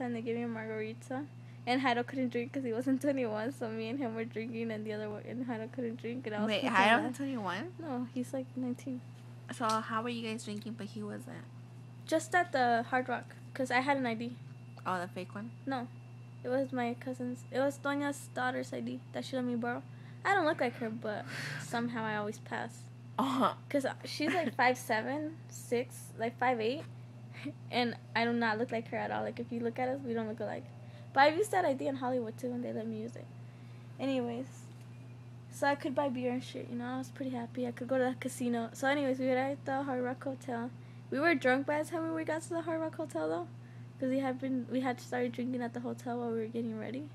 and they gave me a margarita. And Jairo couldn't drink because he wasn't 21, so me and him were drinking, and the other one, and Jairo couldn't drink. And I was Wait, Jairo's 21? No, he's like 19. So how were you guys drinking, but he wasn't? Just at the Hard Rock, because I had an ID. Oh, the fake one? No, it was my cousin's. It was Doña's daughter's ID that she let me borrow. I don't look like her, but somehow I always pass. Because she's like 5'7", 6, like 5'8", and I do not look like her at all. Like, if you look at us, we don't look alike. But I've used that ID in Hollywood, too, and they let me use it. Anyways, so I could buy beer and shit, you know. I was pretty happy. I could go to the casino. So anyways, we were at the Hard Rock Hotel. We were drunk by the time we got to the Hard Rock Hotel, though. Because we had started drinking at the hotel while we were getting ready.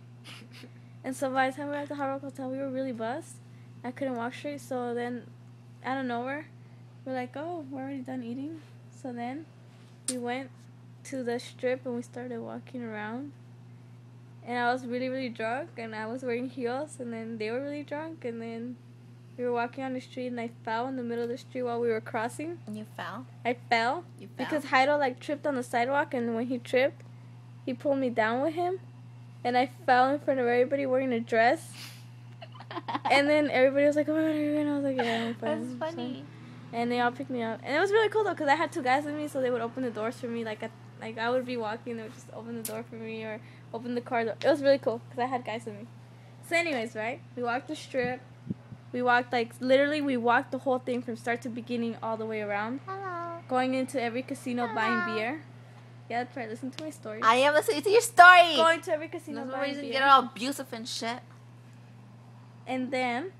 And so by the time we were at the Hard Rock Hotel, we were really buzzed. I couldn't walk straight, so then out of nowhere, we're like, oh, we're already done eating. So then we went to the strip and we started walking around. And I was really, really drunk, and I was wearing heels, and then they were really drunk, and then we were walking on the street, and I fell in the middle of the street while we were crossing. And you fell? I fell. You fell? Because Jairo, like, tripped on the sidewalk, and when he tripped, he pulled me down with him, and I fell in front of everybody wearing a dress. And then everybody was like, oh my God, and I was like, yeah, I'm fine. That's funny. And they all picked me up. And it was really cool, though, because I had 2 guys with me, so they would open the doors for me. Like I would be walking, they would just open the door for me or open the car door. It was really cool, because I had guys with me. So anyways, right? We walked the strip. We walked, like, literally, we walked the whole thing from start to beginning all the way around. Hello. Going into every casino buying beer. Yeah, that's right. Listen to my story. I am listening to your story. Going to every casino That's why buying you beer. get all abusive and shit. And then...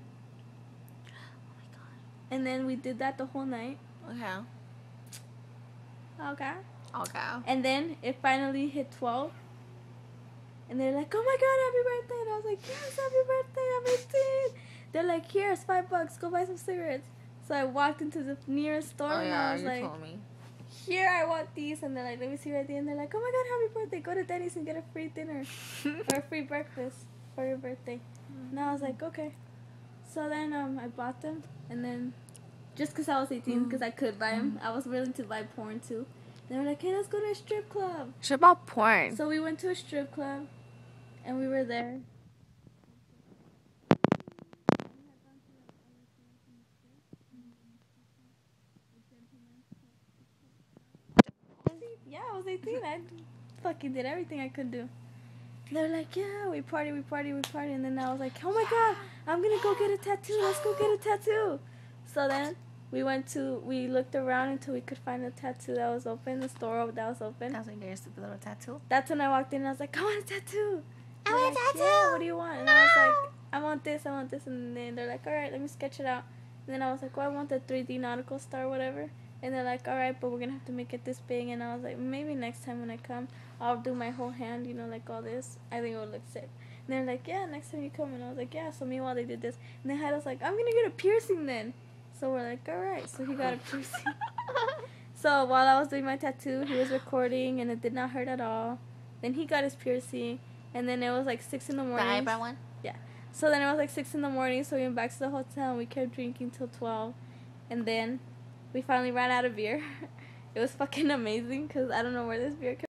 Oh my God. And then we did that the whole night. Okay. Okay. Okay. And then it finally hit 12. And they're like, oh my God, happy birthday. And I was like, yes, happy birthday, I'm 18. They're like, here's $5, go buy some cigarettes. So I walked into the nearest store and I was like, told me. here, I want these. And they're like, let me see right there. And they're like, oh my God, happy birthday. Go to Denny's and get a free dinner or a free breakfast for your birthday. And I was like, okay. So then I bought them. And then just because I was 18, because I could buy them, I was willing to buy porn too. They were like, hey, let's go to a strip club. Shit about porn. So we went to a strip club, and we were there. Yeah, I was 18. I fucking did everything I could do. They were like, yeah, we party. And then I was like, oh my God, I'm going to go get a tattoo. Let's go get a tattoo. So then we looked around until we could find a tattoo that was open, the store that was open. I was like, there's a little tattoo. That's when I walked in and I was like, I want a tattoo. I want a tattoo. Yeah, what do you want? And I was like, I want this. And then they're like, all right, let me sketch it out. And then I was like, well, I want the 3D nautical star, whatever. And they're like, all right, but we're going to have to make it this big. And I was like, maybe next time when I come, I'll do my whole hand, you know, like all this. I think it would look sick. And they're like, yeah, next time you come. And I was like, yeah. So meanwhile, they did this. And then Heidel's like, I'm going to get a piercing then. So we're like, all right. So he got a piercing. So while I was doing my tattoo, he was recording, and it did not hurt at all. Then he got his piercing. And then it was like 6 in the morning. The eyebrow one? Yeah. So then it was like 6 in the morning, so we went back to the hotel, and we kept drinking till 12. And then we finally ran out of beer. It was fucking amazing, because I don't know where this beer came